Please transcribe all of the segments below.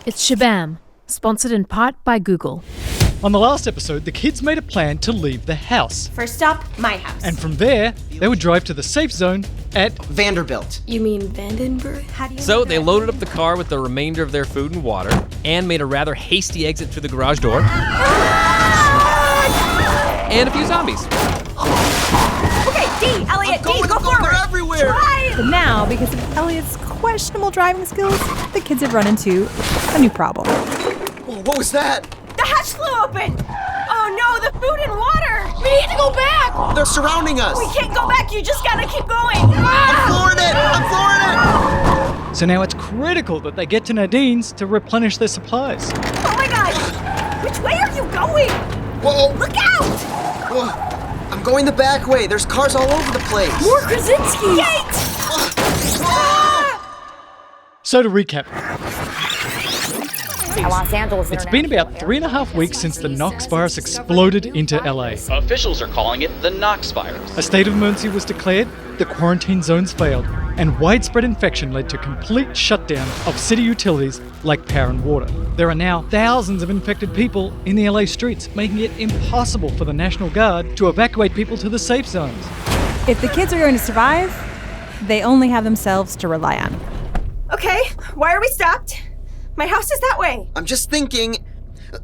It's Shabam, sponsored in part by Google. On the last episode, the kids made a plan to leave the house. First stop, my house. And from there, they would drive to the safe zone at Vanderbilt. You mean Vandenberg? How do you So they loaded up the car with the remainder of their food and water and made a rather hasty exit through the garage door. And a few zombies. Okay, D, Elliott, D, go forward. They're everywhere. But now, because of Elliott's questionable driving skills, the kids have run into a new problem. Whoa, what was that? The hatch flew open. Oh no, the food and water. We need to go back. They're surrounding us. We can't go back. You just gotta keep going. I'm flooring it. So now it's critical that they get to Nadine's to replenish their supplies. Oh my gosh. Which way are you going? Whoa. Look out. Whoa. I'm going the back way. There's cars all over the place. More Krasinski! Gate. So to recap, Los Angeles it's been about 3.5 weeks since the Knox virus exploded into LA. Officials are calling it the Knox virus. A state of emergency was declared, the quarantine zones failed, and widespread infection led to complete shutdown of city utilities like power and water. There are now thousands of infected people in the LA streets, making it impossible for the National Guard to evacuate people to the safe zones. If the kids are going to survive, they only have themselves to rely on. Okay, why are we stopped? My house is that way. I'm just thinking,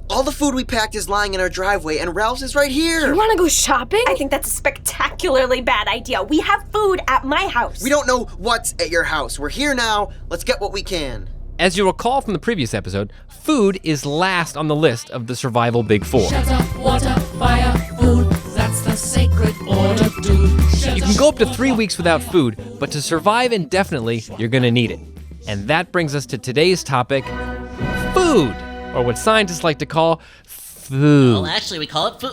all the food we packed is lying in our driveway and Ralph's is right here. You wanna go shopping? I think that's a spectacularly bad idea. We have food at my house. We don't know what's at your house. We're here now. Let's get what we can. As you recall from the previous episode, food is last on the list of the survival big four. Shelter, water, fire, food, that's the sacred order, dude. You can go up to 3 weeks without food, but to survive indefinitely, you're gonna need it. And that brings us to today's topic, food, or what scientists like to call food. Well, actually, we call it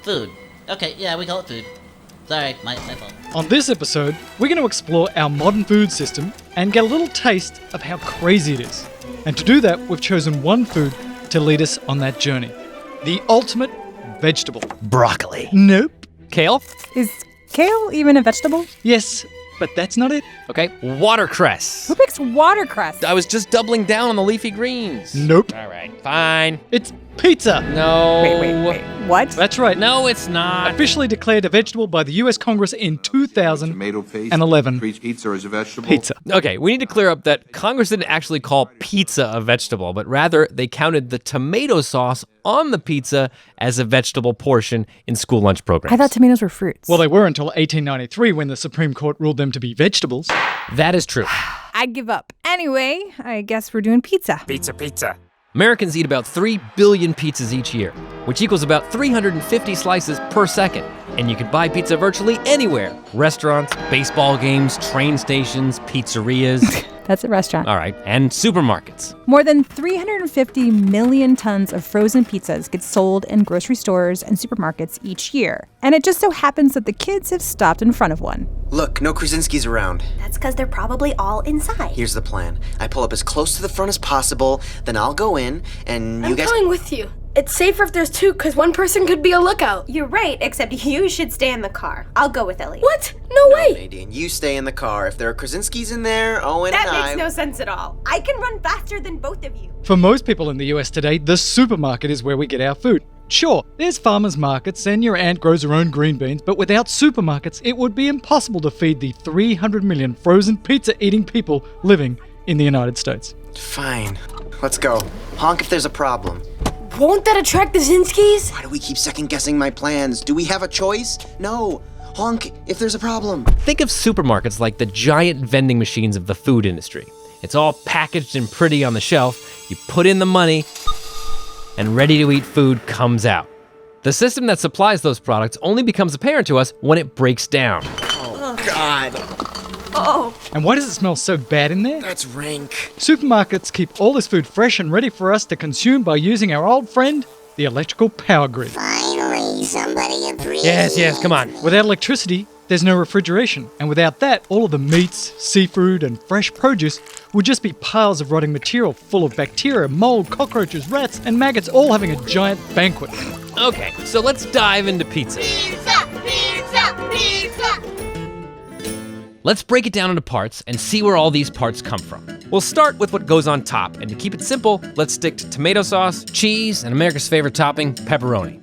food. Okay, yeah, we call it food. Sorry, my fault. On this episode, we're going to explore our modern food system and get a little taste of how crazy it is. And to do that, we've chosen one food to lead us on that journey. The ultimate vegetable. Broccoli. Nope. Kale? Is kale even a vegetable? Yes, but that's not it. Okay, watercress. Who picks watercress? I was just doubling down on the leafy greens. Nope. All right, fine. It's pizza. No. Wait. What? That's right. No, it's not. Officially declared a vegetable by the US Congress in 2011. Pizza is a vegetable. Pizza. Okay, we need to clear up that Congress didn't actually call pizza a vegetable, but rather they counted the tomato sauce on the pizza as a vegetable portion in school lunch programs. I thought tomatoes were fruits. Well, they were until 1893 when the Supreme Court ruled them to be vegetables. That is true. I give up. Anyway, I guess we're doing pizza. Pizza. Americans eat about 3 billion pizzas each year, which equals about 350 slices per second. And you can buy pizza virtually anywhere. Restaurants, baseball games, train stations, pizzerias. That's a restaurant. All right, and supermarkets. More than 350 million tons of frozen pizzas get sold in grocery stores and supermarkets each year. And it just so happens that the kids have stopped in front of one. Look, no Krasinski's around. That's because they're probably all inside. Here's the plan. I pull up as close to the front as possible, then I'll go in, and you I'm guys... going with you. It's safer if there's two, because one person could be a lookout. You're right, except you should stay in the car. I'll go with Elliott. What? No way! Nadine, you stay in the car. If there are Krasinski's in there, Owen That and I... makes no sense at all. I can run faster than both of you. For most people in the US today, the supermarket is where we get our food. Sure, there's farmers markets and your aunt grows her own green beans, but without supermarkets, it would be impossible to feed the 300 million frozen pizza-eating people living in the United States. Fine. Let's go. Honk if there's a problem. Won't that attract the Zinskis? Why do we keep second-guessing my plans? Do we have a choice? No. Honk if there's a problem. Think of supermarkets like the giant vending machines of the food industry. It's all packaged and pretty on the shelf. You put in the money, and ready-to-eat food comes out. The system that supplies those products only becomes apparent to us when it breaks down. Oh, God. Oh. And why does it smell so bad in there? That's rank. Supermarkets keep all this food fresh and ready for us to consume by using our old friend, the electrical power grid. Finally, somebody appreciates. Yes, come on. Without electricity, there's no refrigeration. And without that, all of the meats, seafood, and fresh produce would just be piles of rotting material full of bacteria, mold, cockroaches, rats, and maggots all having a giant banquet. Okay, so let's dive into pizza. Pizza! Let's break it down into parts and see where all these parts come from. We'll start with what goes on top, and to keep it simple, let's stick to tomato sauce, cheese, and America's favorite topping, pepperoni.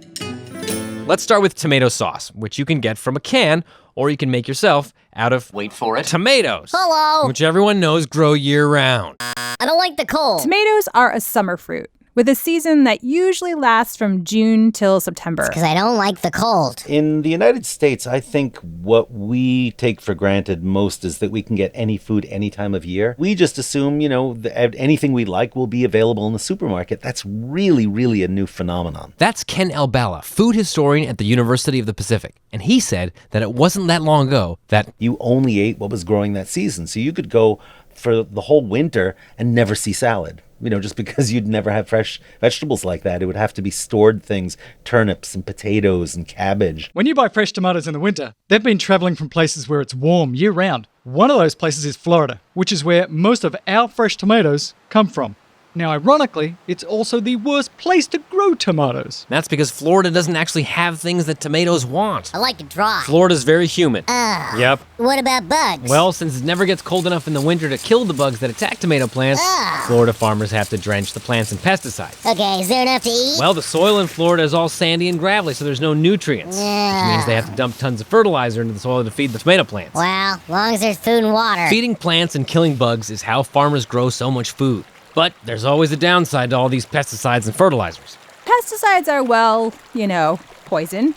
Let's start with tomato sauce, which you can get from a can, or you can make yourself out of, wait for it, tomatoes. Hello. Which everyone knows grow year-round. I don't like the cold. Tomatoes are a summer fruit, with a season that usually lasts from June till September. Because I don't like the cold. In the United States, I think what we take for granted most is that we can get any food any time of year. We just assume, that anything we like will be available in the supermarket. That's really, really a new phenomenon. That's Ken Albala, food historian at the University of the Pacific. And he said that it wasn't that long ago that you only ate what was growing that season. So you could go for the whole winter and never see salad. Just because you'd never have fresh vegetables like that. It would have to be stored things, turnips and potatoes and cabbage. When you buy fresh tomatoes in the winter, they've been traveling from places where it's warm year-round. One of those places is Florida, which is where most of our fresh tomatoes come from. Now, ironically, it's also the worst place to grow tomatoes. That's because Florida doesn't actually have things that tomatoes want. I like it dry. Florida's very humid. Yep. What about bugs? Well, since it never gets cold enough in the winter to kill the bugs that attack tomato plants, Florida farmers have to drench the plants in pesticides. Okay, is there enough to eat? Well, the soil in Florida is all sandy and gravelly, so there's no nutrients. Which means they have to dump tons of fertilizer into the soil to feed the tomato plants. Well, as long as there's food and water. Feeding plants and killing bugs is how farmers grow so much food. But there's always a downside to all these pesticides and fertilizers. Pesticides are, poison.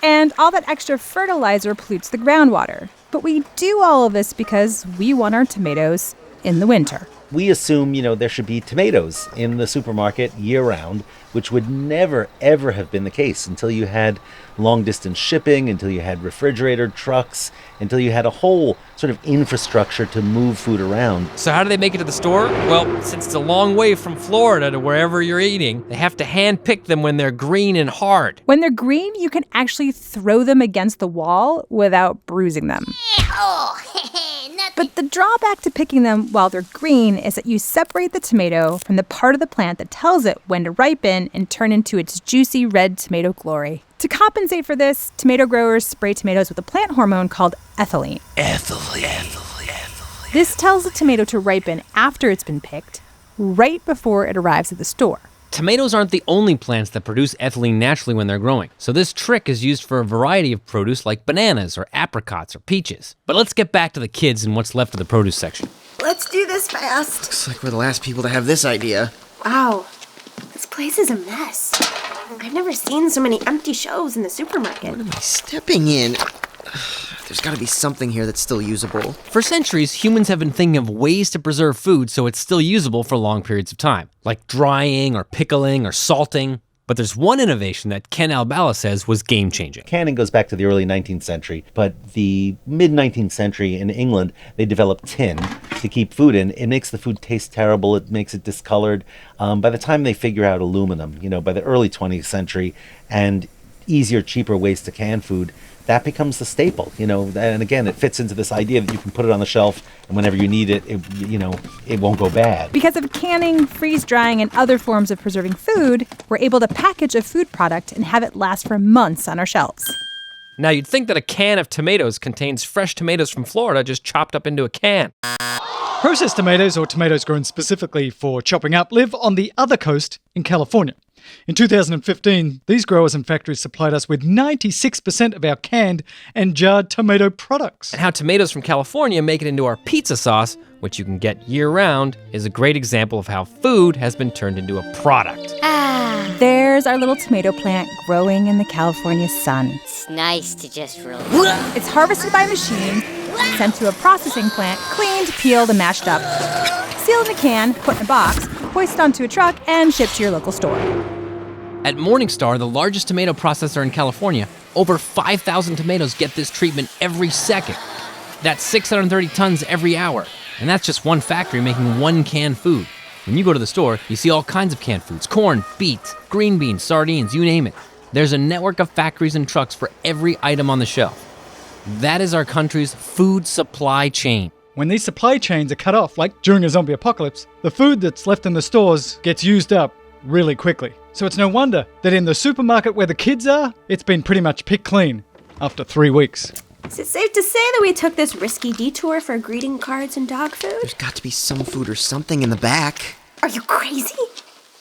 And all that extra fertilizer pollutes the groundwater. But we do all of this because we want our tomatoes in the winter. We assume, there should be tomatoes in the supermarket year-round, which would never, ever have been the case until you had long-distance shipping, until you had refrigerator trucks, until you had a whole sort of infrastructure to move food around. So how do they make it to the store? Well, since it's a long way from Florida to wherever you're eating, they have to hand-pick them when they're green and hard. When they're green, you can actually throw them against the wall without bruising them. But the drawback to picking them while they're green is that you separate the tomato from the part of the plant that tells it when to ripen and turn into its juicy red tomato glory. To compensate for this, tomato growers spray tomatoes with a plant hormone called ethylene. This tells the tomato to ripen after it's been picked, right before it arrives at the store. Tomatoes aren't the only plants that produce ethylene naturally when they're growing, so this trick is used for a variety of produce like bananas or apricots or peaches. But let's get back to the kids and what's left of the produce section. Let's do this fast. Looks like we're the last people to have this idea. Wow, this place is a mess. I've never seen so many empty shelves in the supermarket. What am I stepping in? There's got to be something here that's still usable. For centuries, humans have been thinking of ways to preserve food so it's still usable for long periods of time, like drying or pickling or salting. But there's one innovation that Ken Albala says was game-changing. Canning goes back to the early 19th century, but the mid-19th century in England, they developed tin to keep food in. It makes the food taste terrible. It makes it discolored. By the time they figure out aluminum, by the early 20th century, and easier, cheaper ways to can food, that becomes the staple, and again, it fits into this idea that you can put it on the shelf and whenever you need it, it won't go bad. Because of canning, freeze drying, and other forms of preserving food, we're able to package a food product and have it last for months on our shelves. Now, you'd think that a can of tomatoes contains fresh tomatoes from Florida just chopped up into a can. Processed tomatoes, or tomatoes grown specifically for chopping up, live on the other coast in California. In 2015, these growers and factories supplied us with 96% of our canned and jarred tomato products. And how tomatoes from California make it into our pizza sauce, which you can get year-round, is a great example of how food has been turned into a product. There's our little tomato plant growing in the California sun. It's nice to just really... It's harvested by machine, sent to a processing plant, cleaned, peeled, and mashed up. Sealed in a can, put in a box, hoisted onto a truck, and shipped to your local store. At Morningstar, the largest tomato processor in California, over 5,000 tomatoes get this treatment every second. That's 630 tons every hour. And that's just one factory making one canned food. When you go to the store, you see all kinds of canned foods: corn, beets, green beans, sardines, you name it. There's a network of factories and trucks for every item on the shelf. That is our country's food supply chain. When these supply chains are cut off, like during a zombie apocalypse, the food that's left in the stores gets used up really quickly. So it's no wonder that in the supermarket where the kids are, it's been pretty much picked clean after 3 weeks. Is it safe to say that we took this risky detour for greeting cards and dog food? There's got to be some food or something in the back. Are you crazy?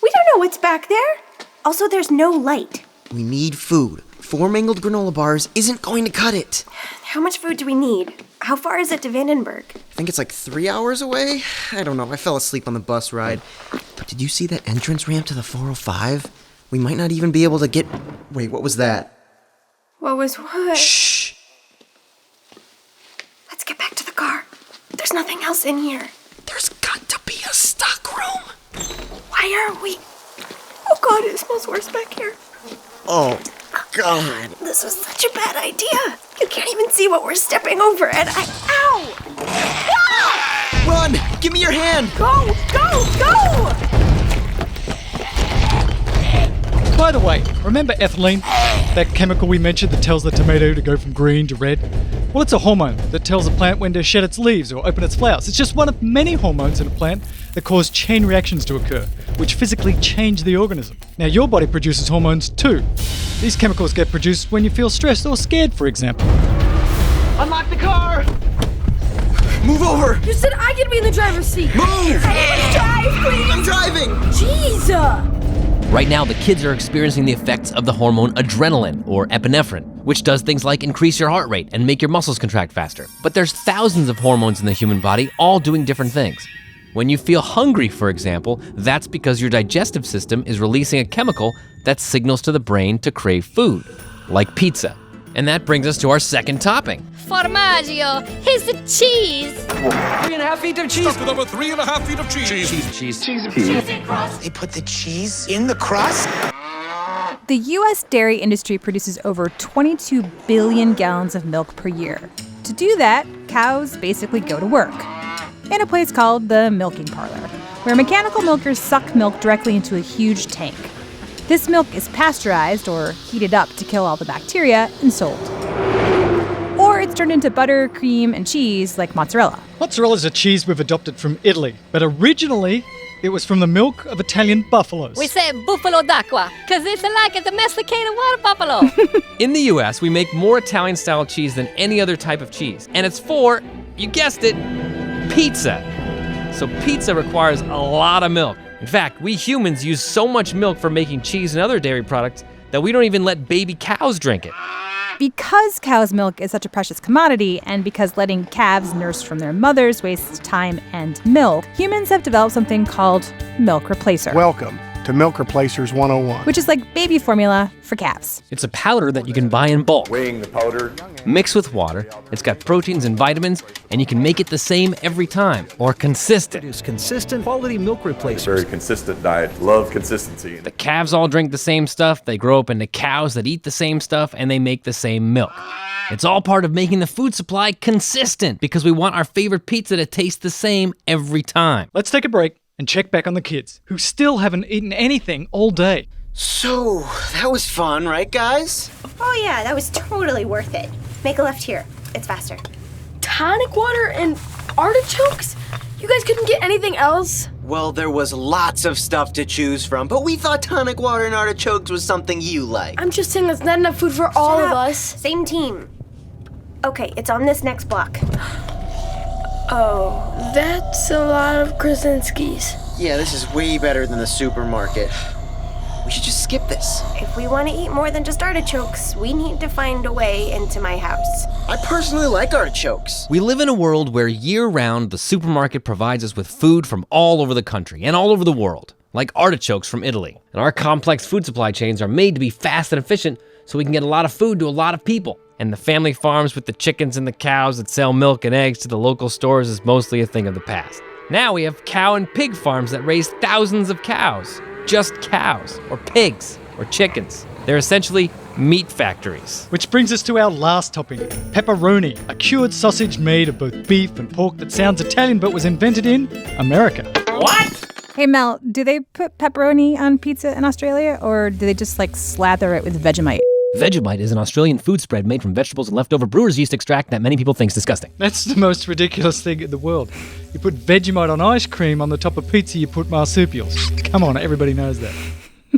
We don't know what's back there. Also, there's no light. We need food. 4 mangled granola bars isn't going to cut it. How much food do we need? How far is it to Vandenberg? I think it's like 3 hours away. I don't know. I fell asleep on the bus ride. But did you see that entrance ramp to the 405? We might not even be able to get... Wait, what was that? What was what? Shh! Let's get back to the car. There's nothing else in here. There's got to be a stock room. Why aren't we... Oh God, it smells worse back here. Oh, God. This was such a bad idea. You can't even see what we're stepping over, and Ow! Ah! Run! Give me your hand! Go! Go! Go! By the way, remember ethylene? That chemical we mentioned that tells the tomato to go from green to red? Well, it's a hormone that tells a plant when to shed its leaves or open its flowers. It's just one of many hormones in a plant that cause chain reactions to occur, which physically change the organism. Now, your body produces hormones too. These chemicals get produced when you feel stressed or scared, for example. Unlock the car! Move over! You said I could be in the driver's seat. Move! Drive, please! I'm driving! Jeez! Right now, the kids are experiencing the effects of the hormone adrenaline, or epinephrine, which does things like increase your heart rate and make your muscles contract faster. But there's thousands of hormones in the human body, all doing different things. When you feel hungry, for example, that's because your digestive system is releasing a chemical that signals to the brain to crave food, like pizza. And that brings us to our second topping. Formaggio, here's the cheese. 3.5 feet of cheese. Stuffed with over 3.5 feet of cheese. Cheese. They put the cheese in the crust? The U.S. dairy industry produces over 22 billion gallons of milk per year. To do that, cows basically go to work in a place called the milking parlor, where mechanical milkers suck milk directly into a huge tank. This milk is pasteurized or heated up to kill all the bacteria and sold. Or it's turned into butter, cream, and cheese like mozzarella. Mozzarella is a cheese we've adopted from Italy, but originally it was from the milk of Italian buffaloes. We say buffalo d'acqua, because it's like a domesticated water buffalo. In the US, we make more Italian-style cheese than any other type of cheese. And it's for, you guessed it, pizza. So pizza requires a lot of milk. In fact, we humans use so much milk for making cheese and other dairy products that we don't even let baby cows drink it. Because cow's milk is such a precious commodity, and because letting calves nurse from their mothers wastes time and milk, humans have developed something called milk replacer. Welcome to Milk Replacers 101. Which is like baby formula for calves. It's a powder that you can buy in bulk. Weighing the powder. Mixed with water, it's got proteins and vitamins, and you can make it the same every time, or consistent. It is consistent quality milk replacer. Very consistent diet. Love consistency. The calves all drink the same stuff, they grow up into cows that eat the same stuff, and they make the same milk. It's all part of making the food supply consistent, because we want our favorite pizza to taste the same every time. Let's take a break and check back on the kids, who still haven't eaten anything all day. So, that was fun, right, guys? Oh yeah, that was totally worth it. Make a left here. It's faster. Tonic water and artichokes? You guys couldn't get anything else? Well, there was lots of stuff to choose from, but we thought tonic water and artichokes was something you liked. I'm just saying that's not enough food for all of us. Same team. Okay, it's on this next block. Oh, that's a lot of Krasinskis. Yeah, this is way better than the supermarket. We should just skip this. If we want to eat more than just artichokes, we need to find a way into my house. I personally like artichokes. We live in a world where year-round the supermarket provides us with food from all over the country and all over the world, like artichokes from Italy. And our complex food supply chains are made to be fast and efficient so we can get a lot of food to a lot of people. And the family farms with the chickens and the cows that sell milk and eggs to the local stores is mostly a thing of the past. Now we have cow and pig farms that raise thousands of cows. Just cows, or pigs, or chickens. They're essentially meat factories. Which brings us to our last topping, pepperoni, a cured sausage made of both beef and pork that sounds Italian but was invented in America. What? Hey Mel, do they put pepperoni on pizza in Australia, or do they just slather it with Vegemite? Vegemite is an Australian food spread made from vegetables and leftover brewer's yeast extract that many people think is disgusting. That's the most ridiculous thing in the world. You put Vegemite on ice cream, on the top of pizza you put marsupials. Come on, everybody knows that.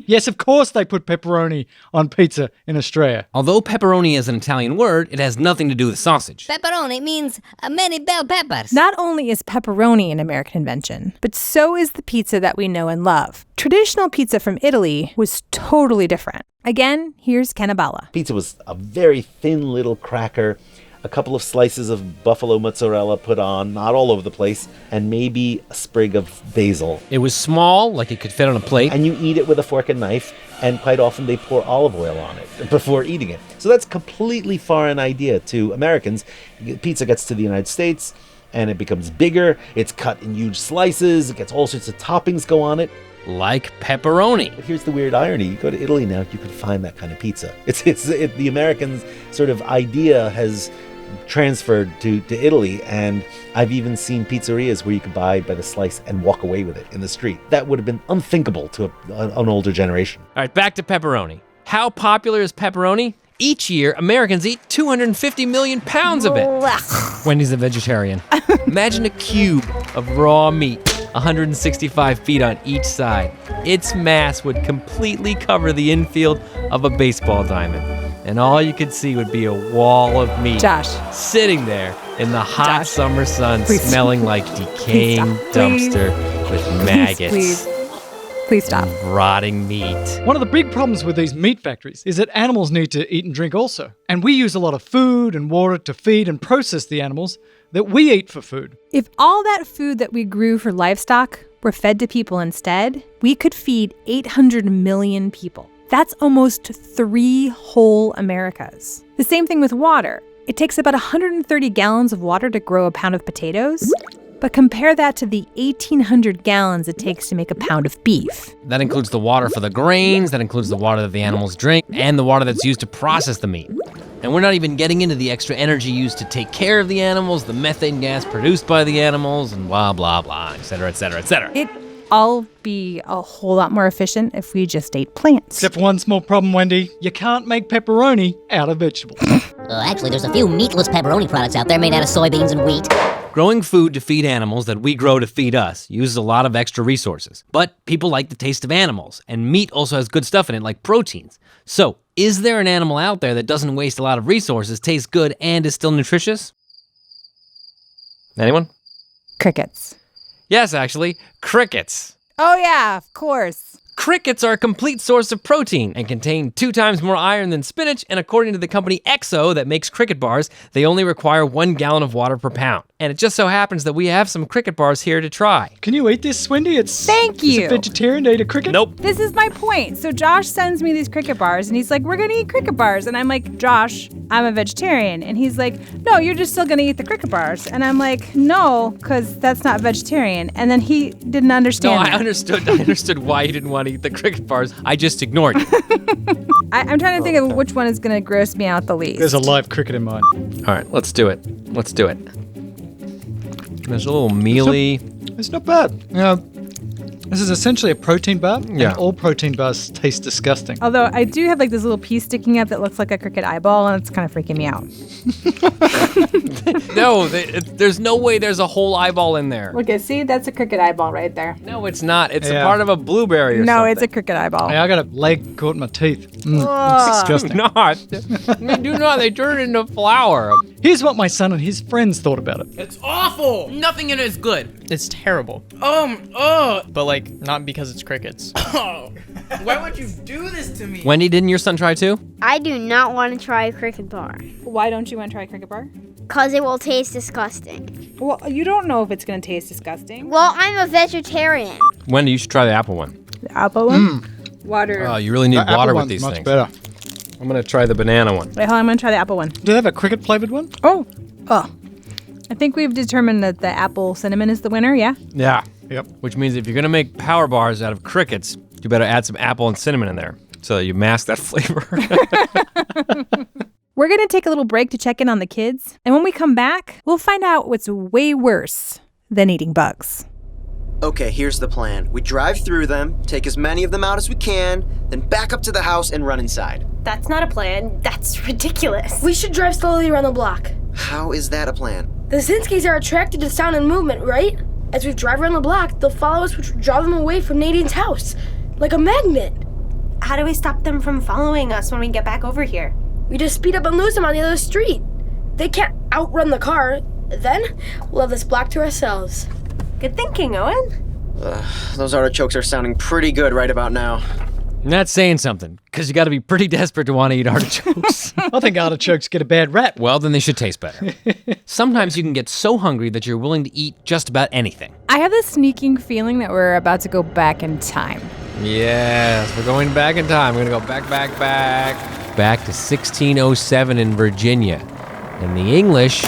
Yes, of course they put pepperoni on pizza in Australia. Although pepperoni is an Italian word, it has nothing to do with sausage. Pepperoni means many bell peppers. Not only is pepperoni an American invention, but so is the pizza that we know and love. Traditional pizza from Italy was totally different. Again, here's Ken Albala. Pizza was a very thin little cracker, a couple of slices of buffalo mozzarella put on, not all over the place, and maybe a sprig of basil. It was small, like it could fit on a plate. And you eat it with a fork and knife, and quite often they pour olive oil on it before eating it. So that's a completely foreign idea to Americans. Pizza gets to the United States, and it becomes bigger, it's cut in huge slices, it gets all sorts of toppings go on it. Like pepperoni. But here's the weird irony. You go to Italy now, you can find that kind of pizza. The Americans' sort of idea has transferred to Italy, and I've even seen pizzerias where you could buy by the slice and walk away with it in the street. That would have been unthinkable to an older generation. All right, back to pepperoni. How popular is pepperoni? Each year, Americans eat 250 million pounds of it. Wendy's a vegetarian. Imagine a cube of raw meat, 165 feet on each side. Its mass would completely cover the infield of a baseball diamond. And all you could see would be a wall of meat. Josh. Sitting there in the hot summer sun, Please. smelling like decaying dumpster with maggots. Please stop. Rotting meat. One of the big problems with these meat factories is that animals need to eat and drink also. And we use a lot of food and water to feed and process the animals that we eat for food. If all that food that we grew for livestock were fed to people instead, we could feed 800 million people. That's almost 3 whole Americas. The same thing with water. It takes about 130 gallons of water to grow a pound of potatoes. But compare that to the 1,800 gallons it takes to make a pound of beef. That includes the water for the grains, that includes the water that the animals drink, and the water that's used to process the meat. And we're not even getting into the extra energy used to take care of the animals, the methane gas produced by the animals, and blah, blah, blah, et cetera, et cetera, et cetera. It'd all be a whole lot more efficient if we just ate plants. Except for one small problem, Wendy. You can't make pepperoni out of vegetables. Actually, there's a few meatless pepperoni products out there made out of soybeans and wheat. Growing food to feed animals that we grow to feed us uses a lot of extra resources. But people like the taste of animals, and meat also has good stuff in it like proteins. So, is there an animal out there that doesn't waste a lot of resources, tastes good, and is still nutritious? Anyone? Crickets. Yes, actually, crickets. Oh yeah, of course. Crickets are a complete source of protein and contain 2 times more iron than spinach, and according to the company XO that makes cricket bars, they only require 1 gallon of water per pound. And it just so happens that we have some cricket bars here to try. Can you eat this, Wendy? Thank you. Is a vegetarian to eat a cricket? Nope. This is my point. So Josh sends me these cricket bars, and he's like, we're gonna eat cricket bars. And I'm like, Josh, I'm a vegetarian. And he's like, no, you're just still gonna eat the cricket bars. And I'm like, no, because that's not vegetarian. And then he didn't understand. No, I understood why you didn't want to eat the cricket bars. I just ignored you. I'm trying to think of which one is gonna gross me out the least. There's a live cricket in mind. All right, let's do it. There's a little mealy. It's not bad. This is essentially a protein bar, Yeah. and all protein bars taste disgusting. Although I do have like this little piece sticking up that looks like a cricket eyeball, and it's kind of freaking me out. No, there's no way there's a whole eyeball in there. Okay, see, that's a cricket eyeball right there. No, it's not. It's Yeah. a part of a blueberry or No, something. it's a cricket eyeball. Hey, I got a leg caught in my teeth. Ugh. Disgusting. Do not. Do not. They turn it into flour. Here's what my son and his friends thought about it. It's awful! Nothing in it is good. It's terrible. But like, not because it's crickets. Why would you do this to me? Wendy, didn't your son try too? I do not want to try a cricket bar. Why don't you want to try a cricket bar? Because it will taste disgusting. Well, you don't know if it's going to taste disgusting. Well, I'm a vegetarian. Wendy, you should try the apple one. The apple one? Water. Oh, you really need The water apple with one's these much things. better. I'm gonna try the banana one. Wait, hold on, I'm going to try the apple one. Do they have a cricket flavored one? Oh. I think we've determined that the apple cinnamon is the winner, yeah? Yeah. Yep. Which means if you're gonna make power bars out of crickets, you better add some apple and cinnamon in there so that you mask that flavor. We're going to take a little break to check in on the kids. And when we come back, we'll find out what's way worse than eating bugs. Okay, here's the plan. We drive through them, take as many of them out as we can, then back up to the house and run inside. That's not a plan. That's ridiculous. We should drive slowly around the block. How is that a plan? The Zinskis are attracted to sound and movement, right? As we drive around the block, they'll follow us, which will draw them away from Nadine's house. Like a magnet. how do we stop them from following us when we get back over here? We just speed up and lose them on the other street. They can't outrun the car. Then we'll have this block to ourselves. Good thinking, Owen. Those artichokes are sounding pretty good right about now. That's saying something, because you got to be pretty desperate to want to eat artichokes. I think artichokes get a bad rap. Well, then they should taste better. Sometimes you can get so hungry that you're willing to eat just about anything. I have this sneaking feeling that we're about to go back in time. Yes, we're going back in time. We're going to go back. Back to 1607 in Virginia. And the English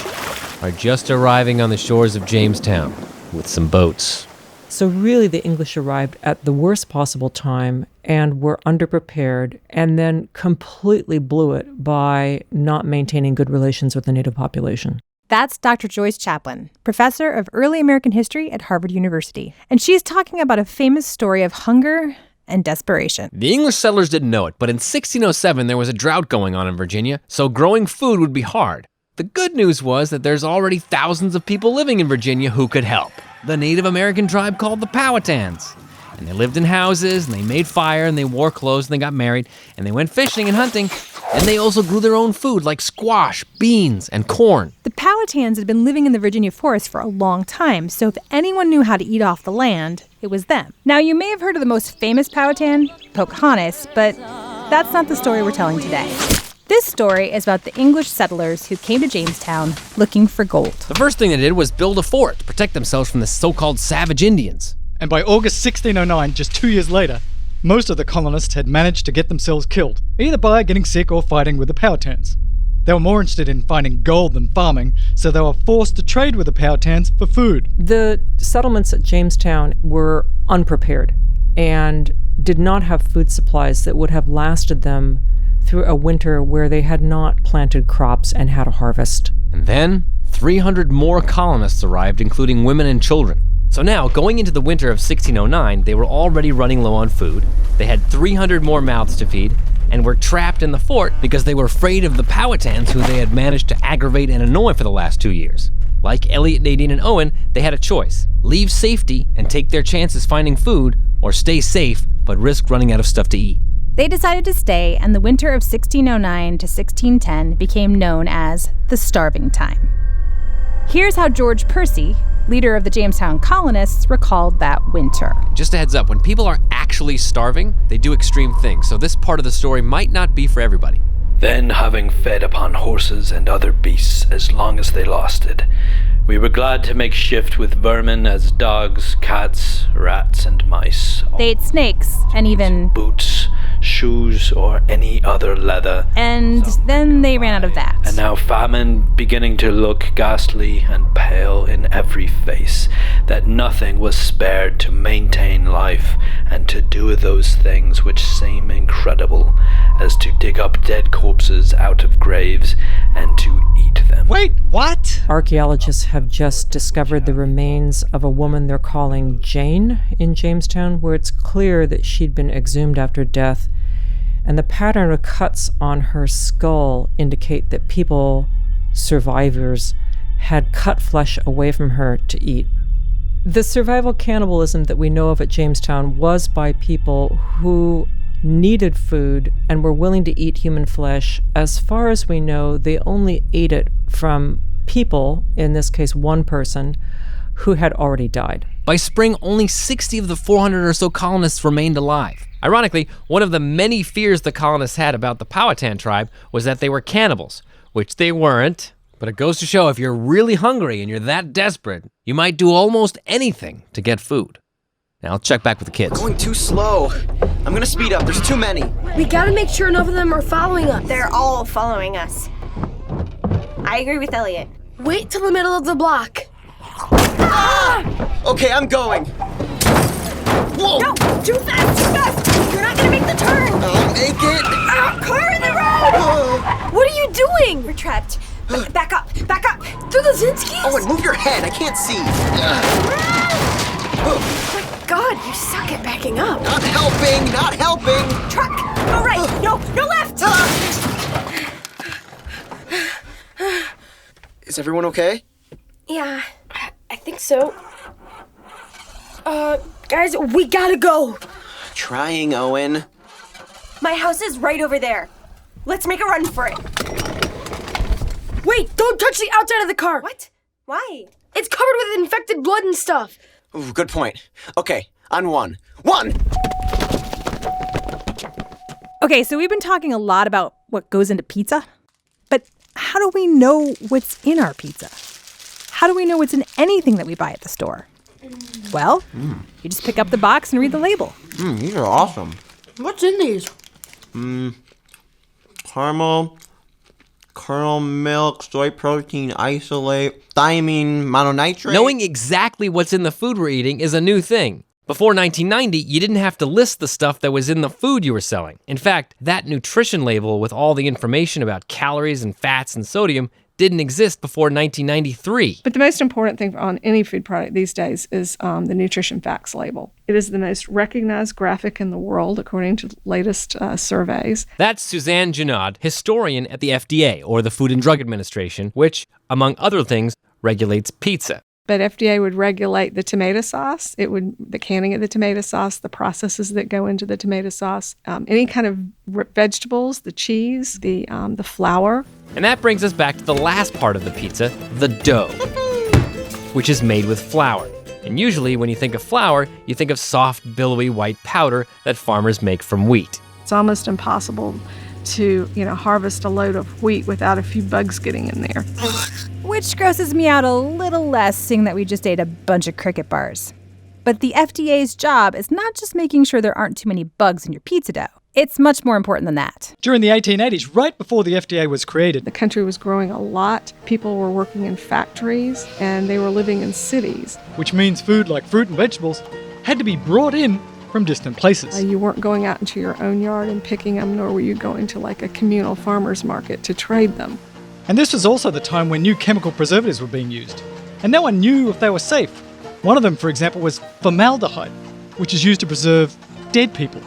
are just arriving on the shores of Jamestown with some boats. So really, the English arrived at the worst possible time and were underprepared and then completely blew it by not maintaining good relations with the native population. That's Dr. Joyce Chaplin, professor of early American history at Harvard University. And she's talking about a famous story of hunger and desperation. The English settlers didn't know it, but in 1607 there was a drought going on in Virginia, so growing food would be hard. The good news was that there's already thousands of people living in Virginia who could help. The Native American tribe called the Powhatans. And they lived in houses, and they made fire, and they wore clothes, and they got married, and they went fishing and hunting, and they also grew their own food like squash, beans, and corn. The Powhatans had been living in the Virginia forest for a long time, so if anyone knew how to eat off the land, it was them. Now, you may have heard of the most famous Powhatan, Pocahontas, but that's not the story we're telling today. This story is about the English settlers who came to Jamestown looking for gold. The first thing they did was build a fort to protect themselves from the so-called savage Indians. And by August 1609, just 2 years later, most of the colonists had managed to get themselves killed, either by getting sick or fighting with the Powhatans. They were more interested in finding gold than farming, so they were forced to trade with the Powhatans for food. The settlements at Jamestown were unprepared and did not have food supplies that would have lasted them through a winter where they had not planted crops and had a harvest. And then 300 more colonists arrived, including women and children. So now, going into the winter of 1609, they were already running low on food, they had 300 more mouths to feed, and were trapped in the fort because they were afraid of the Powhatans who they had managed to aggravate and annoy for the last 2 years. Like Elliott, Nadine, and Owen, they had a choice. Leave safety and take their chances finding food, or stay safe but risk running out of stuff to eat. They decided to stay, and the winter of 1609 to 1610 became known as the Starving Time. Here's how George Percy, leader of the Jamestown colonists, recalled that winter. Just a heads up, when people are actually starving, they do extreme things, so this part of the story might not be for everybody. Then, having fed upon horses and other beasts as long as they lasted, we were glad to make shift with vermin as dogs, cats, rats, and mice. They ate snakes and even boots, shoes, or any other leather. And then they ran out of that. And now famine beginning to look ghastly and pale in every face, that nothing was spared to maintain life and to do those things which seem incredible, as to dig up dead corpses out of graves and to eat them. Wait, what? Archaeologists have just discovered the remains of a woman they're calling Jane in Jamestown, where it's clear that she'd been exhumed after death, and the pattern of cuts on her skull indicate that people, survivors, had cut flesh away from her to eat. The survival cannibalism that we know of at Jamestown was by people who needed food and were willing to eat human flesh. As far as we know, they only ate it from people, in this case one person, who had already died. By spring, only 60 of the 400 or so colonists remained alive. Ironically, one of the many fears the colonists had about the Powhatan tribe was that they were cannibals, which they weren't. But it goes to show if you're really hungry and you're that desperate, you might do almost anything to get food. Now I'll check back with the kids. Going too slow. I'm gonna speed up. There's too many. We gotta make sure none of them are following us. They're all following us. I agree with Elliott. Wait till the middle of the block. Okay, I'm going. Whoa! No, too fast! You're not gonna make the turn! I'll make it! Car in the road! What are you doing? We're trapped. Back up! Through the Zinskis! Owen, move your head! I can't see! Oh my god, you suck at backing up! Not helping! Truck! Go right! No left! Is everyone okay? Yeah, I think so. Guys, we gotta go. Trying, Owen. My house is right over there. Let's make a run for it. Wait, don't touch the outside of the car. What? Why? It's covered with infected blood and stuff. Ooh, good point. Okay, on one. One! Okay, so we've been talking a lot about what goes into pizza, but how do we know what's in our pizza? How do we know what's in anything that we buy at the store? Well, you just pick up the box and read the label. These are awesome. What's in these? Caramel, kernel milk, soy protein isolate, thiamine mononitrate. Knowing exactly what's in the food we're eating is a new thing. Before 1990, you didn't have to list the stuff that was in the food you were selling. In fact, that nutrition label with all the information about calories and fats and sodium didn't exist before 1993. But the most important thing on any food product these days is the nutrition facts label. It is the most recognized graphic in the world, according to latest surveys. That's Suzanne Junod, historian at the FDA, or the Food and Drug Administration, which, among other things, regulates pizza. But FDA would regulate the tomato sauce. It would the canning of the tomato sauce, the processes that go into the tomato sauce, any kind of vegetables, the cheese, the flour. And that brings us back to the last part of the pizza, the dough, which is made with flour. And usually when you think of flour, you think of soft, billowy white powder that farmers make from wheat. It's almost impossible to, harvest a load of wheat without a few bugs getting in there. Which grosses me out a little less, seeing that we just ate a bunch of cricket bars. But the FDA's job is not just making sure there aren't too many bugs in your pizza dough. It's much more important than that. During the 1880s, right before the FDA was created, the country was growing a lot. People were working in factories, and they were living in cities. Which means food like fruit and vegetables had to be brought in from distant places. You weren't going out into your own yard and picking them, nor were you going to like a communal farmer's market to trade them. And this was also the time when new chemical preservatives were being used. And no one knew if they were safe. One of them, for example, was formaldehyde, which is used to preserve dead people.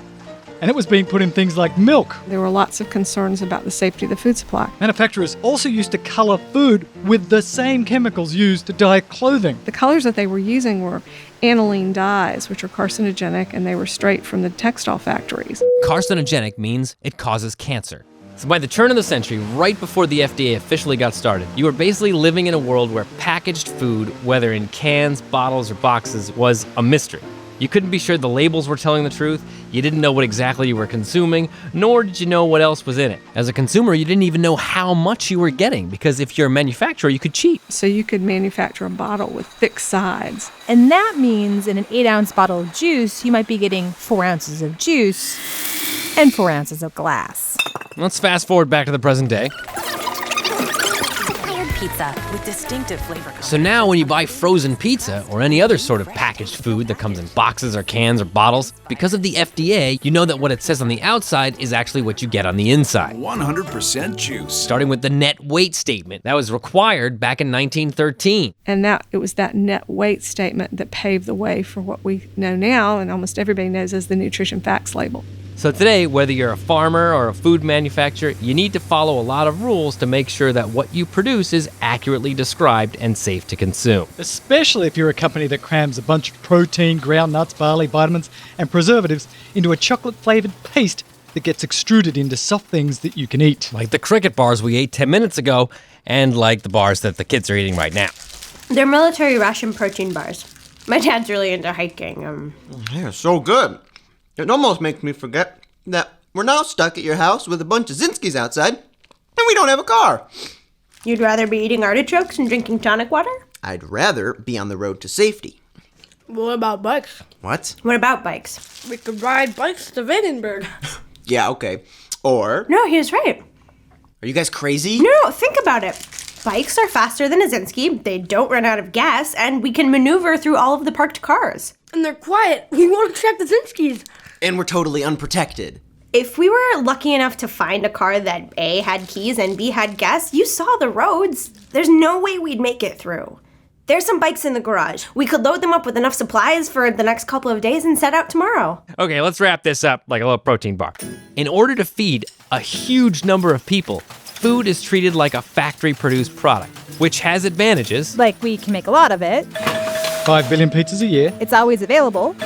And it was being put in things like milk. There were lots of concerns about the safety of the food supply. Manufacturers also used to color food with the same chemicals used to dye clothing. The colors that they were using were aniline dyes, which are carcinogenic, and they were straight from the textile factories. Carcinogenic means it causes cancer. So by the turn of the century, right before the FDA officially got started, you were basically living in a world where packaged food, whether in cans, bottles, or boxes, was a mystery. You couldn't be sure the labels were telling the truth, you didn't know what exactly you were consuming, nor did you know what else was in it. As a consumer, you didn't even know how much you were getting, because if you're a manufacturer, you could cheat. So you could manufacture a bottle with thick sides. And that means in an 8-ounce bottle of juice, you might be getting 4 ounces of juice and 4 ounces of glass. Let's fast forward back to the present day. Pizza with distinctive flavor. So now when you buy frozen pizza or any other sort of packaged food that comes in boxes or cans or bottles, because of the FDA, you know that what it says on the outside is actually what you get on the inside. 100% juice. Starting with the net weight statement. That was required back in 1913. And it was that net weight statement that paved the way for what we know now, and almost everybody knows as the nutrition facts label. So today, whether you're a farmer or a food manufacturer, you need to follow a lot of rules to make sure that what you produce is accurately described and safe to consume. Especially if you're a company that crams a bunch of protein, ground nuts, barley, vitamins, and preservatives into a chocolate-flavored paste that gets extruded into soft things that you can eat. Like the cricket bars we ate 10 minutes ago, and like the bars that the kids are eating right now. They're military ration protein bars. My dad's really into hiking. They're so good. It almost makes me forget that we're now stuck at your house with a bunch of Zinskis outside, and we don't have a car. You'd rather be eating artichokes and drinking tonic water? I'd rather be on the road to safety. What about bikes? What? What about bikes? We could ride bikes to Edinburgh. Yeah, okay. Or... No, he was right. Are you guys crazy? No, think about it. Bikes are faster than a Zinski, they don't run out of gas, and we can maneuver through all of the parked cars. And they're quiet. We won't attract the Zinskis. And we're totally unprotected. If we were lucky enough to find a car that A, had keys and B, had gas, you saw the roads. There's no way we'd make it through. There's some bikes in the garage. We could load them up with enough supplies for the next couple of days and set out tomorrow. Okay, let's wrap this up like a little protein bar. In order to feed a huge number of people, food is treated like a factory-produced product, which has advantages. Like we can make a lot of it. 5 billion pizzas a year. It's always available.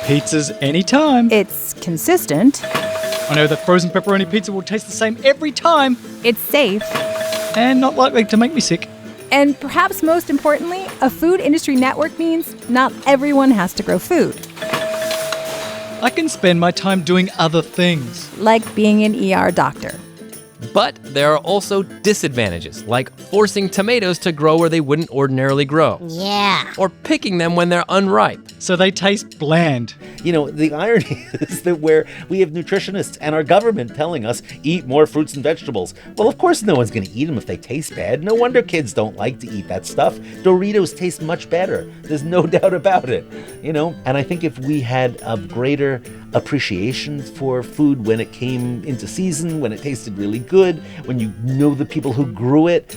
Pizzas anytime. It's consistent. I know that frozen pepperoni pizza will taste the same every time. It's safe. And not likely to make me sick. And perhaps most importantly, a food industry network means not everyone has to grow food. I can spend my time doing other things. Like being an ER doctor. But there are also disadvantages, like forcing tomatoes to grow where they wouldn't ordinarily grow. Yeah. Or picking them when they're unripe. So they taste bland. You know, the irony is that where we have nutritionists and our government telling us, eat more fruits and vegetables. Well, of course no one's going to eat them if they taste bad. No wonder kids don't like to eat that stuff. Doritos taste much better. There's no doubt about it. You know, and I think if we had a greater appreciation for food when it came into season, when it tasted really good, when you know the people who grew it,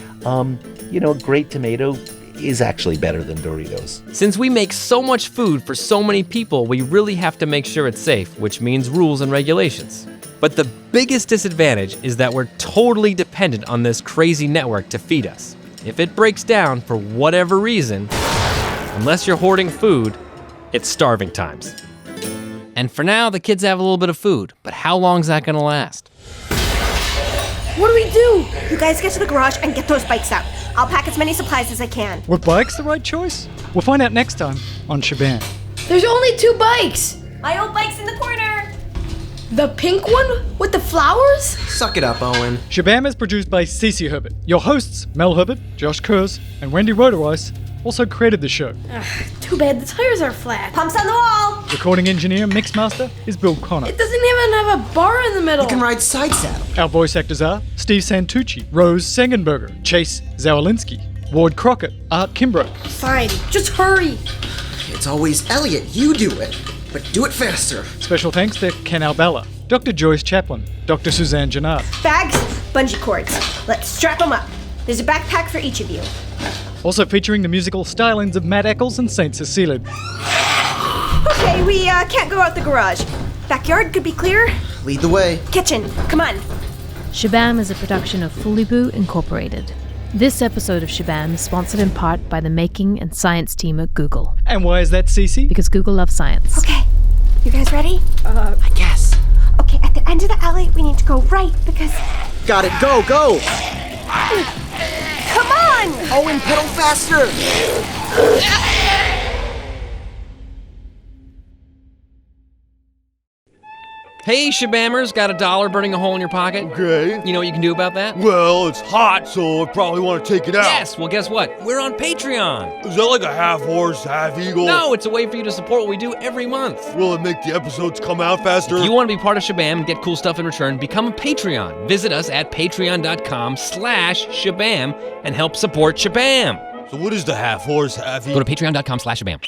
you know, a great tomato is actually better than Doritos. Since we make so much food for so many people, we really have to make sure it's safe, which means rules and regulations. But the biggest disadvantage is that we're totally dependent on this crazy network to feed us. If it breaks down for whatever reason, unless you're hoarding food, it's starving times. And for now, the kids have a little bit of food, but how long is that gonna last? What do we do? You guys get to the garage and get those bikes out. I'll pack as many supplies as I can. Were bikes the right choice? We'll find out next time on Shabam. There's only 2 bikes. My old bike's in the corner. The pink one with the flowers? Suck it up, Owen. Shabam is produced by Ceci Herbert. Your hosts, Mel Herbert, Josh Kurz, and Wendy Roderweiss, also created the show. Too bad the tires are flat. Pumps on the wall. Recording engineer, mixmaster, is Bill Connor. It doesn't even have a bar in the middle. You can ride side saddle. Our voice actors are Steve SANTUCCI, Rose SEGENBERGER, Chase ZAWALINSKI, Ward Crockett, Art Kimbrough. Fine, just hurry. It's always Elliott. You do it. But do it faster. Special thanks to Ken Albala, Dr. Joyce Chaplin, Dr. Suzanne Junod. Bags, bungee cords. Let's strap them up. There's a backpack for each of you. Also featuring the musical stylings of Matt Eccles and Saint Cecilia. Okay, we can't go out the garage. Backyard could be clear. Lead the way. Kitchen, come on. Shabam is a production of Fuliboo Incorporated. This episode of Shabam is sponsored in part by the making and science team at Google. And why is that, Ceci? Because Google loves science. Okay, you guys ready? I guess. Okay, at the end of the alley, we need to go right because... Got it, go, go! Come on! Owen, pedal faster! Hey, Shabammers, got $1 burning a hole in your pocket? Okay. You know what you can do about that? Well, it's hot, so I probably want to take it out. Yes, well, guess what? We're on Patreon. Is that like a half horse, half eagle? No, it's a way for you to support what we do every month. Will it make the episodes come out faster? If you want to be part of Shabam and get cool stuff in return, become a Patreon. Visit us at patreon.com/Shabam and help support Shabam. So what is the half horse, half eagle? Go to patreon.com/Shabam.